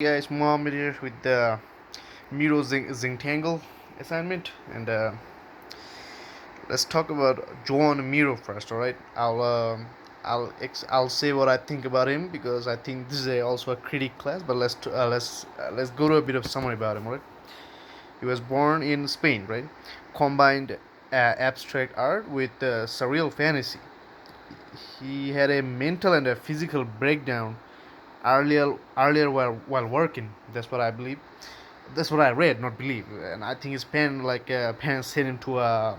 Guys, Mohammed here with the Miro Zintangle assignment, and let's talk about Joan Miro first. All right, I'll say what I think about him because I think this is also a critic class. But let's go to a bit of summary about him. All right, he was born in Spain. Right, combined abstract art with surreal fantasy. He had a mental and a physical breakdown earlier while working. That's what I believe. That's what I read, not believe. And I think his parents sent him to a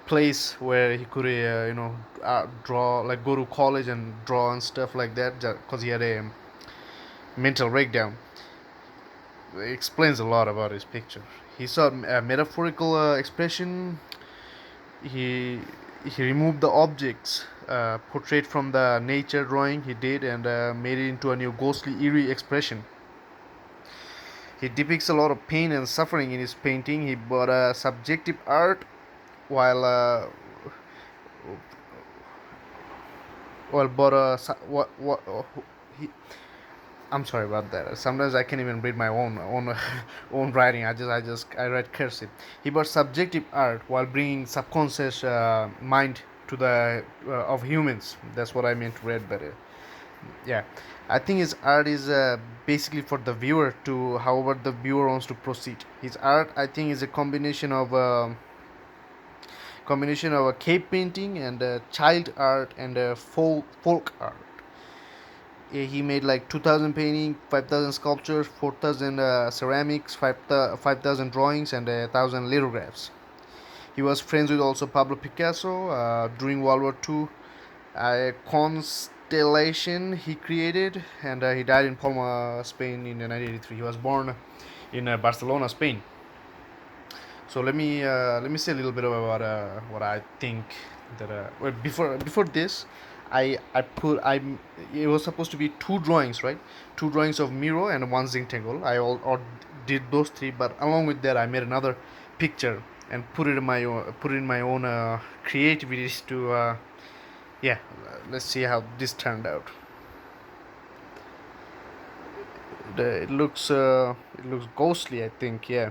place where he could draw, like go to college and draw and stuff like that, because he had a mental breakdown. It explains a lot about his picture. He saw a metaphorical expression. He he removed the objects portrayed from the nature drawing he did, and made it into a new ghostly eerie expression. He depicts a lot of pain and suffering in his painting. He bought a subjective art while bought a what he. I'm sorry about that. Sometimes I can't even read my own own writing. I write cursive. He bought subjective art while bringing subconscious mind to the of humans. That's what I meant to read better. Yeah, I think his art is basically for the viewer to however the viewer wants to proceed. His art, I think, is a combination of a cave painting and child art and folk art. He made like 2,000 painting, 5,000 sculptures, 4,000 ceramics, 5,000 drawings, and 1,000 lithographs. He was friends with also Pablo Picasso during World War II. A constellation he created, and he died in Palma, Spain in 1983. He was born in Barcelona, Spain. So let me say a little bit about what I think that well, before this, I put I it was supposed to be two drawings, right? Two drawings of Miro and one Zintangle. I all or did those three, but along with that, I made another picture and put it in my own creativity to yeah. Let's see how this turned out. It looks ghostly, I think. Yeah.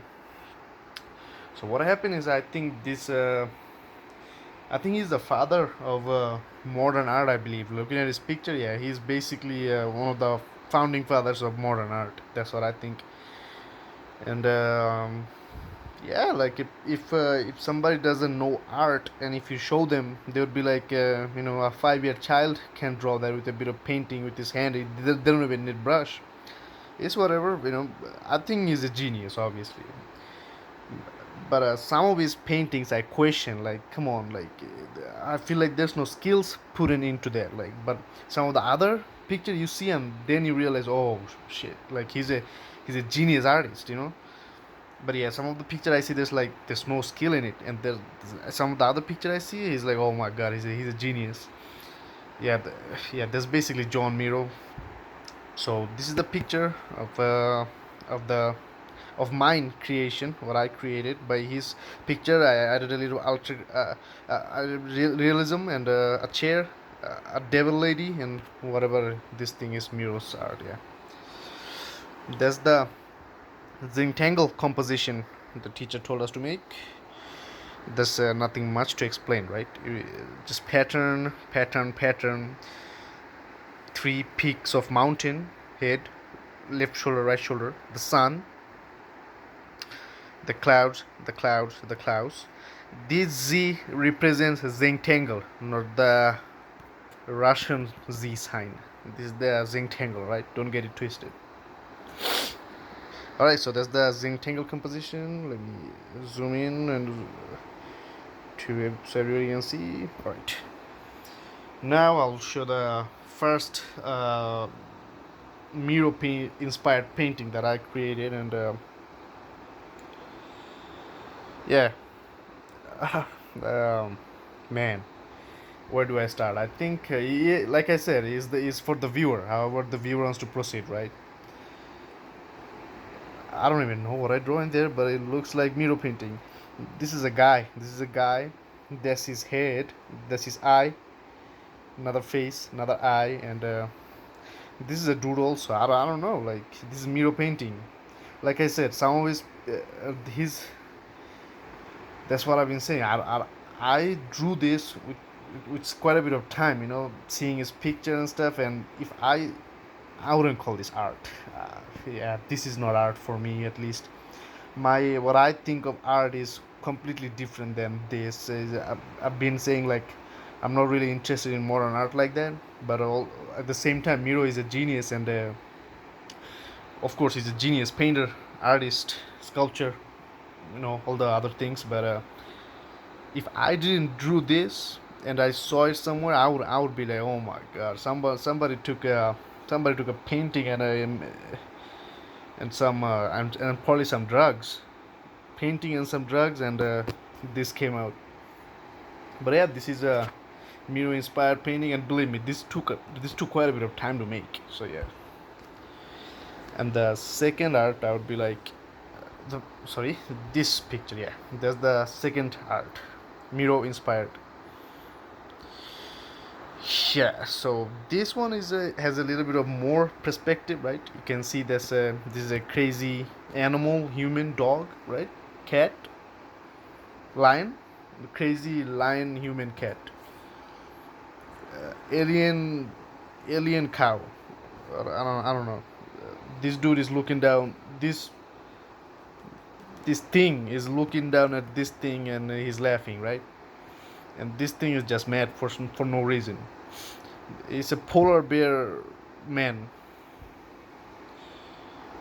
So what happened is I think he's the father of modern art. I believe. Looking at his picture, yeah, he's basically one of the founding fathers of modern art. That's what I think. And yeah, like if somebody doesn't know art, and if you show them, they would be like, a 5-year child can draw that with a bit of painting with his hand. They don't even need brush. It's whatever. I think he's a genius, obviously. But some of his paintings I question, like, come on, like, I feel like there's no skills put into that, like. But some of the other picture you see, and then you realize, oh shit, like he's a genius artist. But yeah, some of the picture I see, there's no skill in it, and there's some of the other picture I see, he's like, oh my god, he's a genius. Yeah, yeah, that's basically John Miro. So this is the picture of the of mine creation, what I created by his picture. I added a little realism and a chair, a devil lady, and whatever this thing is, Miro's art. Yeah, that's the Zintangle composition the teacher told us to make. There's nothing much to explain, right? Just pattern, pattern, pattern. Three peaks of mountain head, left shoulder, right shoulder, the sun, the clouds, the clouds, the clouds. This Z represents Zentangle, not the Russian Z sign. This is the Zentangle, right? Don't get it twisted. Alright, so that's the Zentangle composition. Let me zoom in and so everybody can see. Alright. Now I'll show the first Miro inspired painting that I created, and yeah, man, where do I start? I think, yeah, like I said, is for the viewer. However, the viewer wants to proceed, right? I don't even know what I draw in there, but it looks like Miro painting. This is a guy. This is a guy. That's his head. That's his eye. Another face. Another eye, and This is a dude also. I don't know. Like this is Miro painting. Like I said, some of his. That's what I've been saying. I drew this with quite a bit of time. Seeing his picture and stuff. And if I wouldn't call this art. Yeah, this is not art for me at least. My what I think of art is completely different than this. I've been saying like I'm not really interested in modern art like that, but at the same time, Miro is a genius, and of course, he's a genius painter, artist, sculptor, all the other things. But if I didn't drew this and I saw it somewhere, I would be like, oh my god, somebody took a painting and probably some drugs, painting and some drugs, and this came out. But yeah, this is a Miro inspired painting, and believe me, this took quite a bit of time to make. So yeah. And the second art, I would be like, sorry, this picture. Yeah, that's the second art, Miro inspired. Yeah, so this one has a little bit of more perspective, right? You can see this is a crazy animal, human, dog, right? Cat, lion, crazy lion, human, cat, alien, alien cow. I don't know. This dude is looking down. This thing is looking down at this thing, and he's laughing, right? And this thing is just mad for no reason. It's a polar bear man,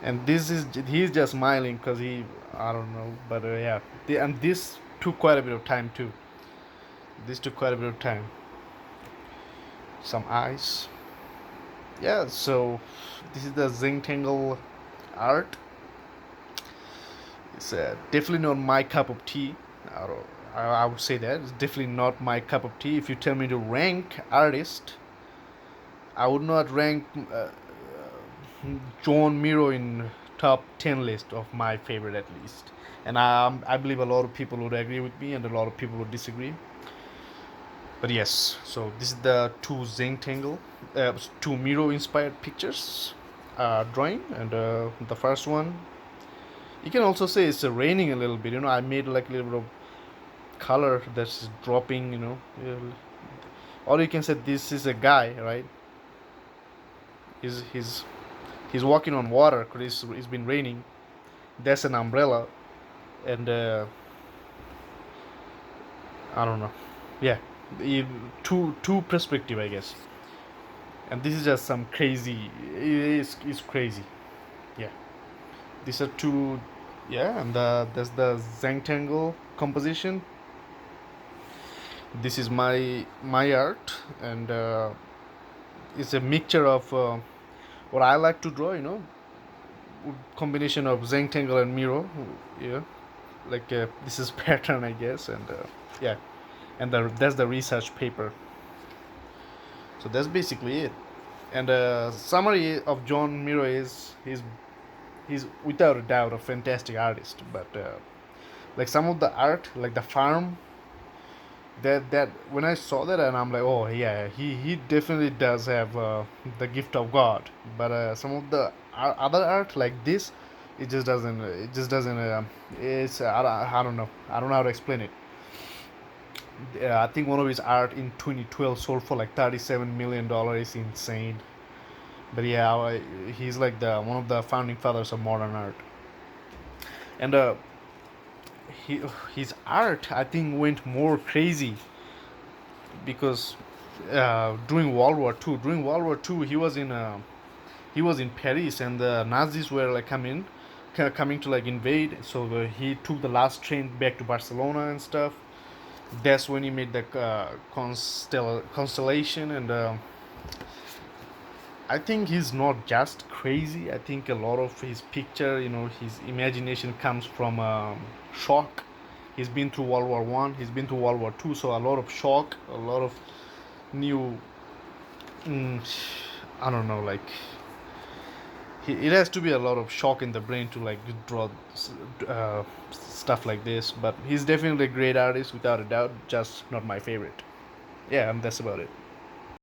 and this is he's just smiling because I don't know, but yeah, and this took quite a bit of time too. This took quite a bit of time. Some eyes. Yeah, so this is the Zentangle art. It's definitely not my cup of tea. I would say that it's definitely not my cup of tea. If you tell me to rank artist, I would not rank John Miro in top 10 list of my favorite at least. And I believe a lot of people would agree with me, and a lot of people would disagree. But yes, so this is the two Zentangle, two Miro inspired pictures, drawing, and the first one. You can also say it's raining a little bit. I made like a little bit of color that's dropping. Or you can say this is a guy, right? He's walking on water because it's been raining. That's an umbrella, and I don't know. Yeah, two perspective, I guess. And this is just some crazy. It's crazy. Yeah, these are two. Yeah, and that's the Zentangle composition. This is my art, and it's a mixture of what I like to draw. Combination of Zentangle and Miro. Yeah, like this is pattern, I guess, and yeah, and that's the research paper. So that's basically it. And summary of John Miro is he's without a doubt a fantastic artist, but like some of the art, like the farm, that when I saw that, and I'm like, oh yeah, he definitely does have the gift of God. But some of the other art like this, it just doesn't it's I don't know how to explain it. I think one of his art in 2012 sold for like $37 million. Is insane. But yeah, he's like the one of the founding fathers of modern art. And he, his art, I think, went more crazy because during World War Two, he was in Paris, and the Nazis were like coming to like invade. So he took the last train back to Barcelona and stuff. That's when he made the constellation, and I think he's not just crazy. I think a lot of his picture, his imagination comes from shock. He's been through World War One. He's been through World War Two. So a lot of shock, a lot of new. Mm, I don't know, like it has to be a lot of shock in the brain to like draw stuff like this. But he's definitely a great artist without a doubt. Just not my favorite. Yeah, and that's about it.